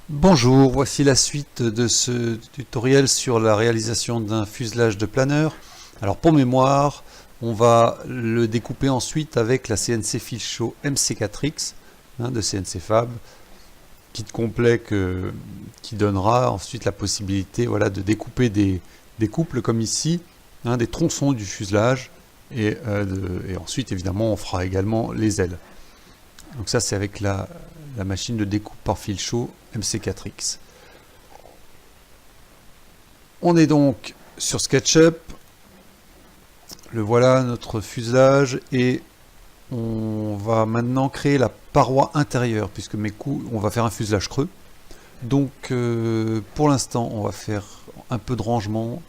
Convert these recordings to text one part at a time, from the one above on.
Bonjour, voici la suite de ce tutoriel sur la réalisation d'un fuselage de planeur. Alors pour mémoire, on va le découper ensuite avec la CNC Filchot MC4X de CNC Fab, kit complet qui donnera ensuite la possibilité de découper des couples comme ici, des tronçons du fuselage et ensuite évidemment on fera également les ailes. Donc ça c'est avec la machine de découpe par fil chaud MC4X. On est donc sur SketchUp. Le voilà notre fuselage et on va maintenant créer la paroi intérieure puisque on va faire un fuselage creux. Donc pour l'instant on va faire un peu de rangement.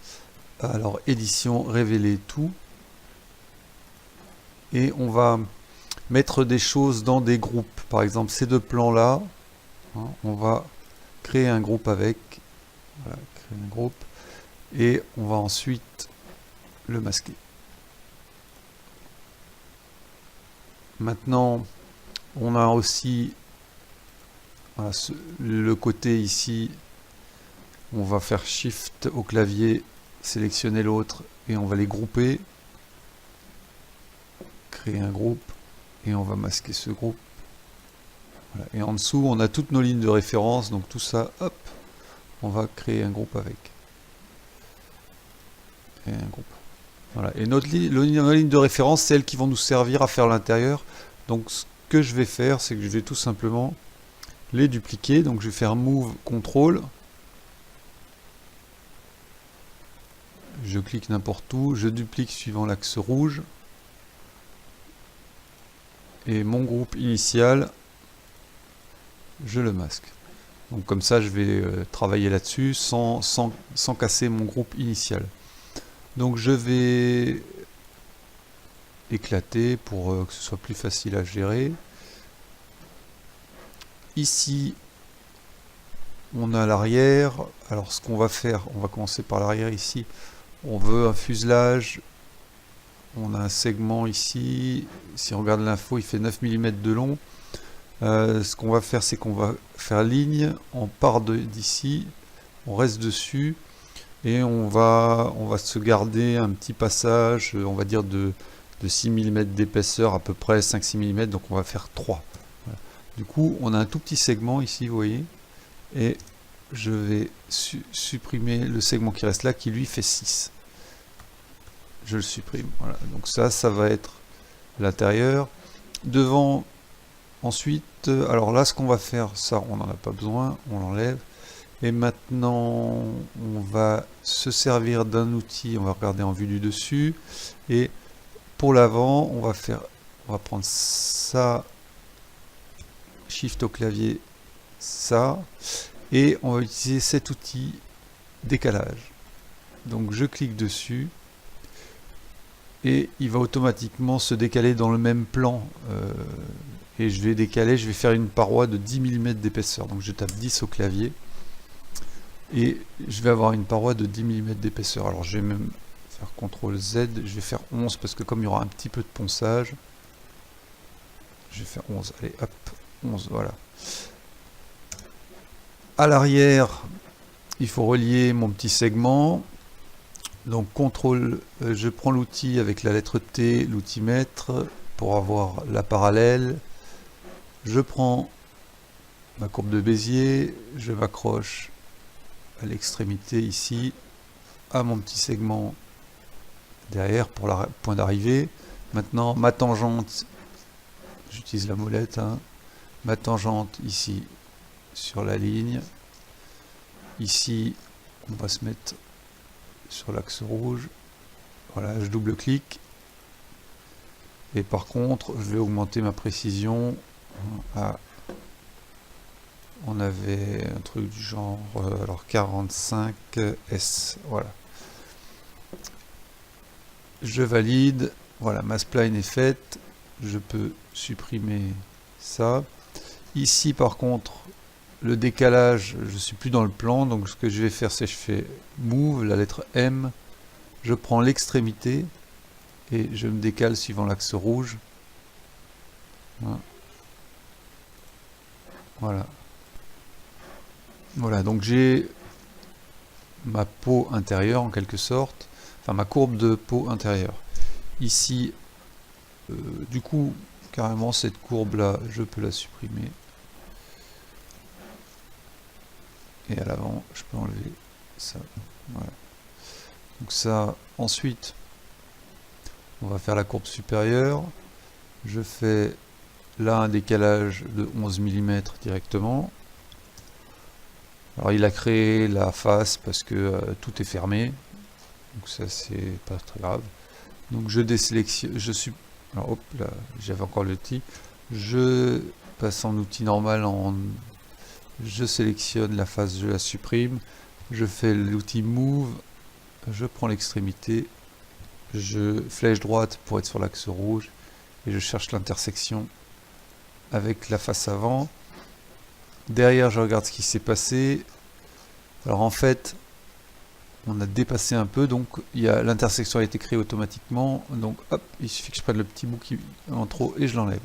Alors édition, révéler tout. Et on va mettre des choses dans des groupes. Par exemple ces deux plans là, on va créer un groupe avec. Voilà, créer un groupe. Et on va ensuite le masquer. Maintenant, on a aussi le côté ici. On va faire Shift au clavier, sélectionner l'autre et on va les grouper. Créer un groupe et on va masquer ce groupe. Voilà. Et en dessous, on a toutes nos lignes de référence. Donc tout ça, hop, on va créer un groupe avec. Et un groupe. Voilà. Et notre ligne de référence, c'est elles qui vont nous servir à faire l'intérieur. Donc ce que je vais faire, c'est que je vais tout simplement les dupliquer. Donc je vais faire Move, Contrôle. Je clique n'importe où. Je duplique suivant l'axe rouge. Et mon groupe initial, je le masque. Donc comme ça, je vais travailler là-dessus sans casser mon groupe initial. Donc je vais éclater pour que ce soit plus facile à gérer. Ici, on a l'arrière. Alors ce qu'on va faire, on va commencer par l'arrière ici. On veut un fuselage. On a un segment ici. Si on regarde l'info, il fait 9 mm de long. Ce qu'on va faire, c'est qu'on va faire ligne. On part d'ici. On reste dessus. Et on va se garder un petit passage, on va dire de 6 mm d'épaisseur, à peu près 5-6 mm, donc on va faire 3. Voilà. Du coup, on a un tout petit segment ici, vous voyez, et je vais supprimer le segment qui reste là, qui lui fait 6. Je le supprime, voilà. Donc ça va être l'intérieur. Devant, ensuite, alors là, ce qu'on va faire, ça, on n'en a pas besoin, on l'enlève. Et maintenant, on va se servir d'un outil, on va regarder en vue du dessus. Et pour l'avant, on va prendre ça, Shift au clavier, ça. Et on va utiliser cet outil décalage. Donc je clique dessus. Et il va automatiquement se décaler dans le même plan. Et je vais décaler, je vais faire une paroi de 10 mm d'épaisseur. Donc je tape 10 au clavier. Et je vais avoir une paroi de 10 mm d'épaisseur. Alors je vais même faire CTRL Z, je vais faire 11 parce que comme il y aura un petit peu de ponçage, je vais faire 11. Allez hop, 11, voilà. À l'arrière, il faut relier mon petit segment. Donc CTRL, je prends l'outil avec la lettre T, l'outil mètre, pour avoir la parallèle. Je prends ma courbe de Bézier, je m'accroche à l'extrémité ici, à mon petit segment derrière pour le point d'arrivée. Maintenant, ma tangente, j'utilise la molette, ma tangente ici sur la ligne. Ici, on va se mettre sur l'axe rouge. Voilà, je double-clique. Et par contre, je vais augmenter ma précision à... On avait un truc du genre alors 45 S, voilà. Je valide, voilà, ma spline est faite, je peux supprimer ça. Ici par contre, le décalage, je suis plus dans le plan, donc ce que je vais faire, c'est je fais Move, la lettre M, je prends l'extrémité et je me décale suivant l'axe rouge. Voilà. Voilà, donc j'ai ma peau intérieure en quelque sorte, enfin ma courbe de peau intérieure. Ici, du coup, carrément cette courbe là, je peux la supprimer. Et à l'avant, je peux enlever ça. Voilà. Donc ça, ensuite, on va faire la courbe supérieure. Je fais là un décalage de 11 mm directement. Alors il a créé la face parce que tout est fermé. Donc ça c'est pas très grave. Donc je désélectionne, alors hop là, j'avais encore l'outil. Je passe en outil normal, je sélectionne la face, je la supprime. Je fais l'outil Move, je prends l'extrémité, je flèche droite pour être sur l'axe rouge et je cherche l'intersection avec la face avant. Derrière, je regarde ce qui s'est passé. Alors en fait, on a dépassé un peu, donc l'intersection a été créée automatiquement. Donc hop, il suffit que je prenne le petit bout qui est en trop et je l'enlève.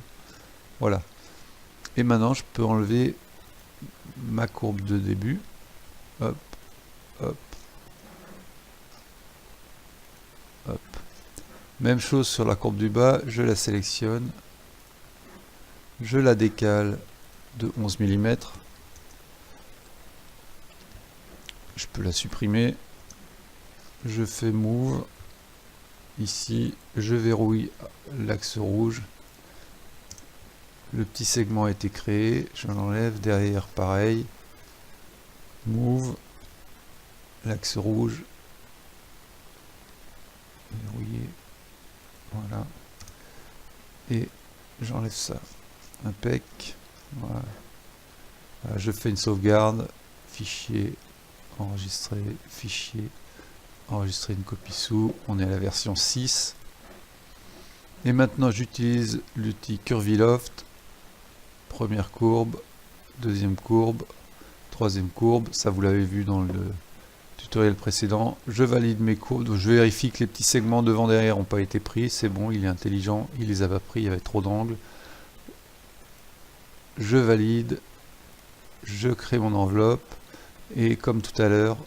Voilà. Et maintenant, je peux enlever ma courbe de début. Hop, hop, hop. Même chose sur la courbe du bas, je la sélectionne. Je la décale de 11 mm. Je peux la supprimer. Je fais Move. Ici, je verrouille l'axe rouge. Le petit segment a été créé. Je l'enlève. Derrière, pareil. Move. L'axe rouge. Verrouiller. Voilà. Et j'enlève ça. Impec. Voilà. Je fais une sauvegarde. Fichier. Enregistrer. Fichier. Enregistrer une copie sous. On est à la version 6. Et maintenant j'utilise l'outil Curviloft. Première courbe, deuxième courbe, troisième courbe. Ça vous l'avez vu dans le tutoriel précédent. Je valide mes courbes. Je vérifie que les petits segments devant derrière n'ont pas été pris. C'est bon, il est intelligent. Il les a pas pris, il y avait trop d'angles. Je valide. Je crée mon enveloppe. Et comme tout à l'heure,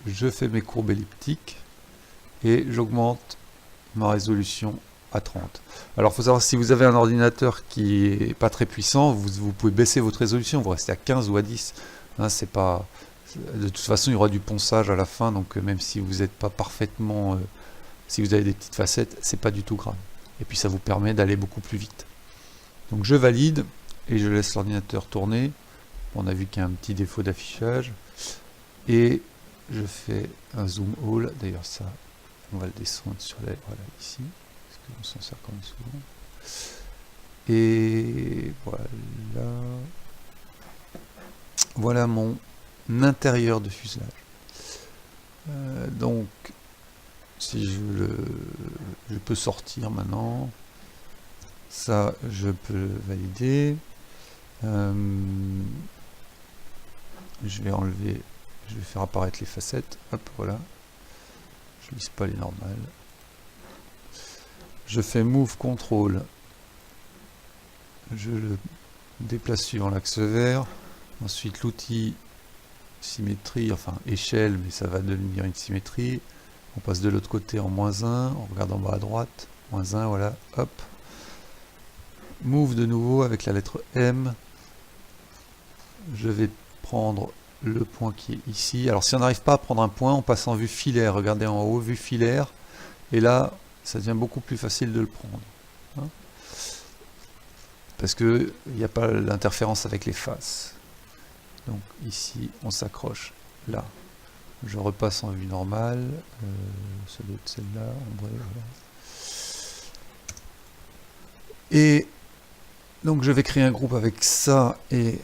je fais mes courbes elliptiques et j'augmente ma résolution à 30. Alors il faut savoir, si vous avez un ordinateur qui est pas très puissant, vous pouvez baisser votre résolution, vous restez à 15 ou à 10. Hein, c'est pas... De toute façon, il y aura du ponçage à la fin, donc même si vous n'êtes pas parfaitement... si vous avez des petites facettes, c'est pas du tout grave. Et puis ça vous permet d'aller beaucoup plus vite. Donc je valide et je laisse l'ordinateur tourner. On a vu qu'il y a un petit défaut d'affichage. Et je fais un zoom all, d'ailleurs ça, on va le descendre sur la, voilà, ici, parce qu'on s'en sert quand même souvent. Et voilà, voilà mon intérieur de fuselage. Donc, si je peux sortir maintenant, ça je peux le valider. Je vais enlever, je vais faire apparaître les facettes, hop, voilà. Je lisse pas les normales. Je fais Move Control. Je le déplace suivant l'axe vert. Ensuite l'outil symétrie, enfin échelle, mais ça va devenir une symétrie. On passe de l'autre côté en -1, on regarde en bas à droite, -1, voilà, hop. Move de nouveau avec la lettre M. Je vais prendre le point qui est ici. Alors si on n'arrive pas à prendre un point, on passe en vue filaire. Regardez en haut, vue filaire. Et là, ça devient beaucoup plus facile de le prendre. Hein, parce qu'il n'y a pas l'interférence avec les faces. Donc ici, on s'accroche là. Je repasse en vue normale. Ça doit être celle-là, en vrai, voilà. Et donc je vais créer un groupe avec ça et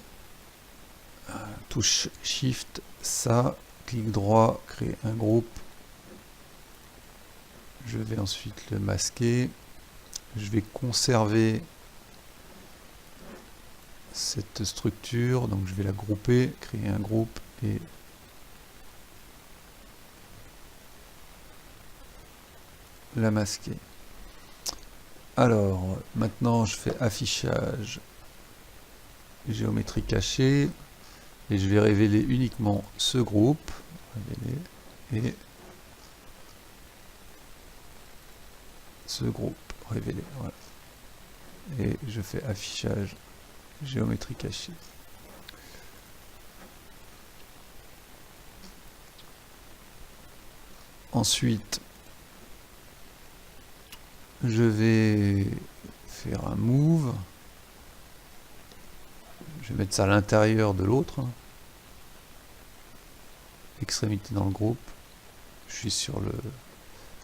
touche Shift, ça, clic droit, créer un groupe. Je vais ensuite le masquer. Je vais conserver cette structure, donc je vais la grouper, créer un groupe et la masquer. Alors, maintenant je fais affichage, géométrie cachée. et je vais révéler uniquement ce groupe, révéler, et ce groupe, révéler, voilà. Et je fais affichage géométrie cachée. Ensuite, je vais faire un move. Je vais mettre ça à l'intérieur de l'autre. Extrémité dans le groupe. Je suis sur le...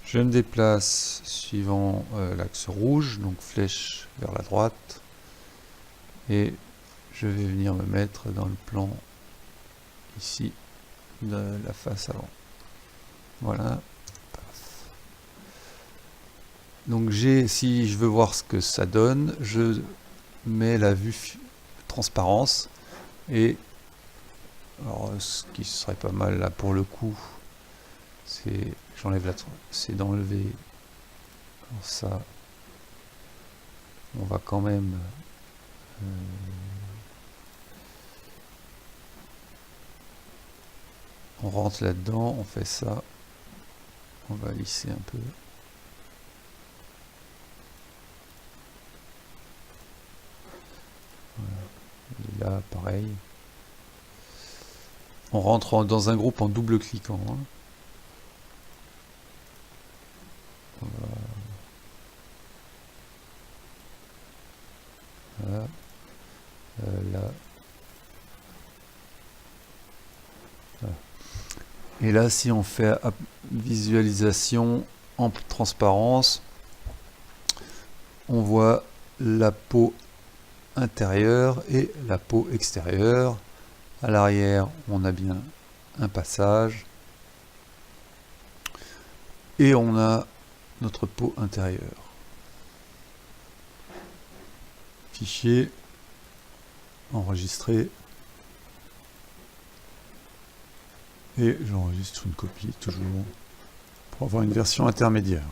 Je me déplace suivant l'axe rouge, donc flèche vers la droite. Et je vais venir me mettre dans le plan ici de la face avant. Voilà. Donc si je veux voir ce que ça donne, je mets la vue transparence, et alors ce qui serait pas mal là pour le coup, c'est c'est d'enlever ça. On va quand même on rentre là-dedans, on fait ça, on va lisser un peu. Voilà. Et là, pareil. On rentre dans un groupe en double-cliquant. Hein. Voilà. Là. Voilà. Et là, si on fait visualisation en transparence, on voit la peau intérieure et la peau extérieure. À l'arrière, on a bien un passage. Et on a notre peau intérieure. Fichier, enregistré. Et j'enregistre une copie toujours pour avoir une version intermédiaire.